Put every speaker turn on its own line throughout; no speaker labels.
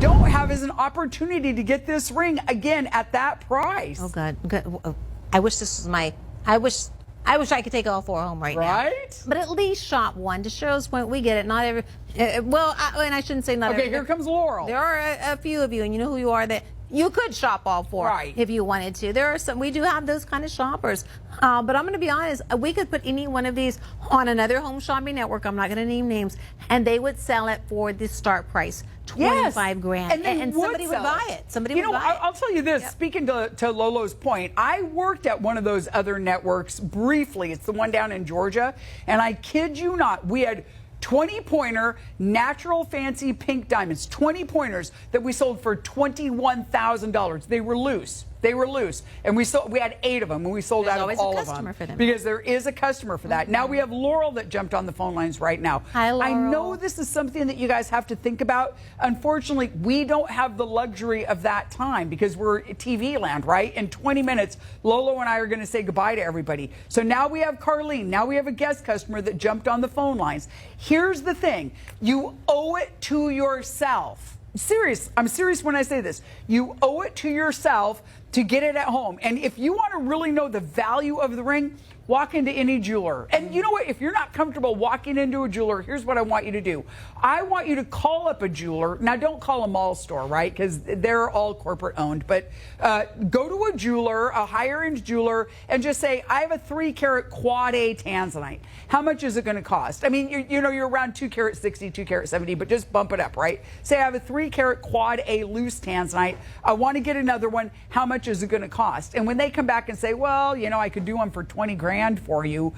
don't have is an opportunity to get this ring again at that price.
Oh, God. I wish this was my. I wish I could take all four home right now.
Right?
But at least shop one. To Cheryl's point, we get it. Not every. Well, and I shouldn't say not every.
Okay, here comes Laurel.
There are a few of you, and you know who you are, that you could shop all four if you wanted to. There are some. We do have those kind of shoppers. But I'm going to be honest. We could put any one of these on another home shopping network. I'm not going to name names, and they would sell it for the start price. 25 grand, and somebody would buy it. Somebody would buy it.
I'll tell you this, speaking to Lolo's point, I worked at one of those other networks briefly. It's the one down in Georgia, and I kid you not, we had 20 pointer natural fancy pink diamonds, 20 pointers that we sold for $21,000. They were loose. They were loose, and we had 8 of them, and we sold out of all of them
for them.
because there is a customer for that. Now we have Laurel that jumped on the phone lines right now.
Hi, Laurel.
I know this is something that you guys have to think about. Unfortunately, we don't have the luxury of that time because we're TV land, right? In 20 minutes, Lolo and I are going to say goodbye to everybody. So now we have Carlene. Now we have a guest customer that jumped on the phone lines. Here's the thing. You owe it to yourself. I'm serious when I say this. You owe it to yourself to get it at home. And if you want to really know the value of the ring, walk into any jeweler. And you know what? If you're not comfortable walking into a jeweler, here's what I want you to do. I want you to call up a jeweler. Now, don't call a mall store, right? Because they're all corporate owned. But go to a jeweler, a higher end jeweler, and just say, I have a 3-carat quad A tanzanite. How much is it going to cost? I mean, you're around 2-carat 60, 2-carat 70, but just bump it up, right? Say I have a 3-carat quad A loose tanzanite. I want to get another one. How much is it going to cost? And when they come back and say, well, I could do one for 20 grand for you,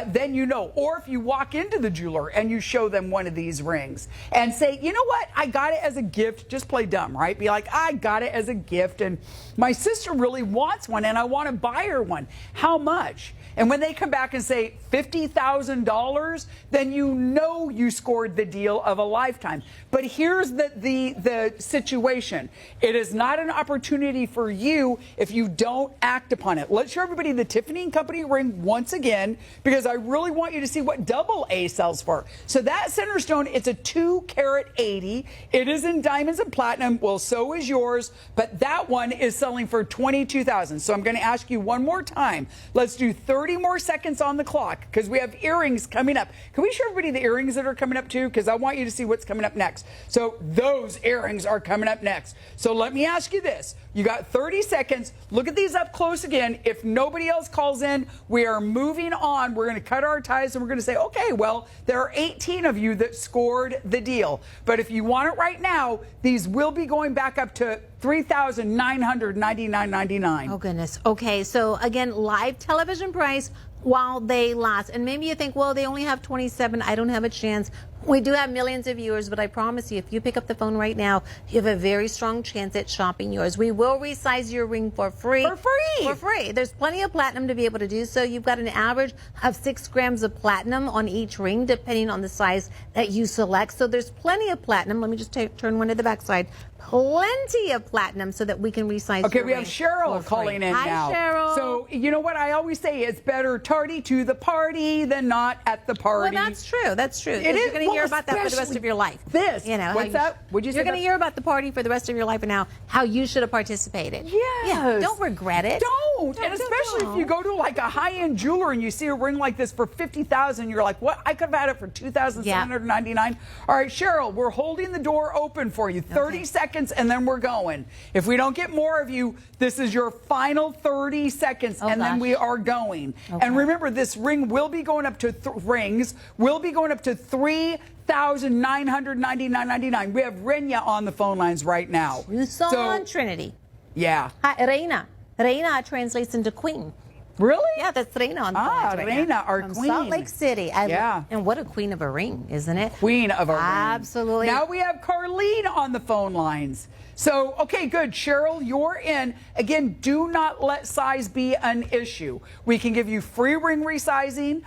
then you know. Or if you walk into the jeweler and you show them one of these rings and say, you know what, I got it as a gift. Just play dumb, right? Be like, I got it as a gift and my sister really wants one and I want to buy her one. How much? And when they come back and say $50,000, then you know you scored the deal of a lifetime. But here's the situation. It is not an opportunity for you if you don't act upon it. Let's show everybody the Tiffany & Company ring once again, because I really want you to see what double A sells for. So that center stone, it's a 2-carat 80. It is in diamonds and platinum. Well, so is yours, but that one is selling for $22,000. So I'm going to ask you one more time. Let's do 30 more seconds on the clock because we have earrings coming up. Can we show everybody the earrings that are coming up too? Because I want you to see what's coming up next. So those earrings are coming up next. So let me ask you this. You got 30 seconds. Look at these up close again. If nobody else calls in, we are moving on. We're going to cut our ties and we're going to say, okay, well, there are 18 of you that scored the deal. But if you want it right now, these will be going back up to $3,999.99.
Oh, goodness. Okay, so again, live television price while they last. And maybe you think, well, they only have 27. I don't have a chance. We do have millions of viewers, but I promise you, if you pick up the phone right now, you have a very strong chance at shopping yours. We will resize your ring for free.
For free!
For free. There's plenty of platinum to be able to do so. You've got an average of 6 grams of platinum on each ring, depending on the size that you select. So there's plenty of platinum. Let me just turn one to the backside. Plenty of platinum so that we can resize
Okay,
your
we have Cheryl calling in now.
Hi, Cheryl.
So, you know what I always say? It's better tardy to the party than not at the party.
Well, that's true. That's true.
It is.
You're going to hear about that for the rest of your life.
What's that? Would you say
you're going to hear about the party for the rest of your life and now how you should have participated.
Yes.
Yeah, don't regret it.
Don't. And especially if you go to like a high-end jeweler and you see a ring like this for $50,000, you're like, what? I could have had it for $2,799. All right, Cheryl, we're holding the door open for you. 30 seconds and then we're going. If we don't get more of you, this is your final 30 seconds then we are going. Okay. And remember, this ring will be going up to $3,999.99. We have Renya on the phone lines right now.
Luzon, Trinity.
Yeah.
Hi, Reina. Reina translates into queen.
Really?
Yeah, that's Reina on the phone right
Reina,
now.
our
From
queen.
Salt Lake City. And what a queen of a ring, isn't it?
Queen of a ring.
Absolutely.
Now we have Carlene on the phone lines. So, okay, good. Cheryl, you're in. Again, do not let size be an issue. We can give you free ring resizing.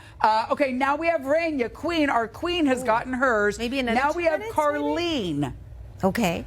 Okay, now we have Renya, queen. Our queen has gotten hers.
Maybe another
Now
2
we have
minutes,
Carlene.
Maybe? Okay.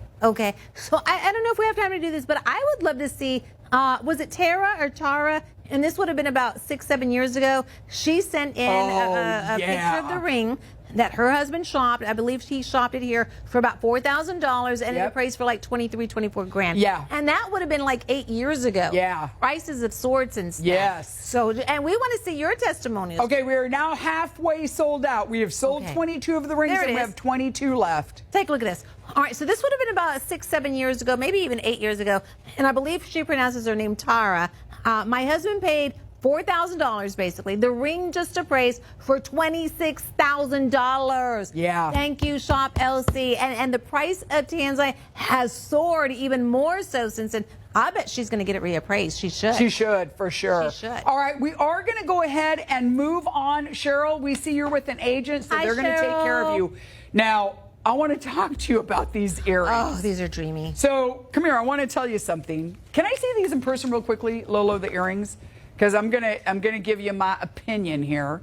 So I don't know if we have time to do this, but I would love to see, was it Tara or Tara? And this would have been about 6-7 years ago. She sent in a picture of the ring that her husband shopped. I believe he shopped it here for about $4,000, and it appraised for like 23, 24 grand.
Yeah.
And that would have been like 8 years ago.
Yeah.
Prices of sorts and stuff.
Yes.
So, and we want to see your testimonials.
Okay, we are now halfway sold out. We have sold 22 of the rings,
There it
and we
is.
have 22 left.
Take a look at this. All right, so this would have been about 6, 7 years ago, maybe even 8 years ago. And I believe she pronounces her name Tara. My husband paid $4,000 basically. The ring just appraised for $26,000.
Yeah.
Thank you, Shop LC. And the price of Tanzanite has soared even more so since then. I bet she's going to get it reappraised. She should.
She should, for sure.
She should.
All right, we are going to go ahead and move on. Cheryl, we see you're with an agent, so they're going to take care of you. Now, I want to talk to you about these earrings.
Oh, these are dreamy.
So, come here. I want to tell you something. Can I see these in person real quickly, Lolo, the earrings? Because I'm gonna give you my opinion here.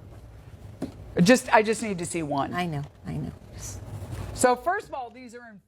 I just need to see one.
I know.
So first of all, these are in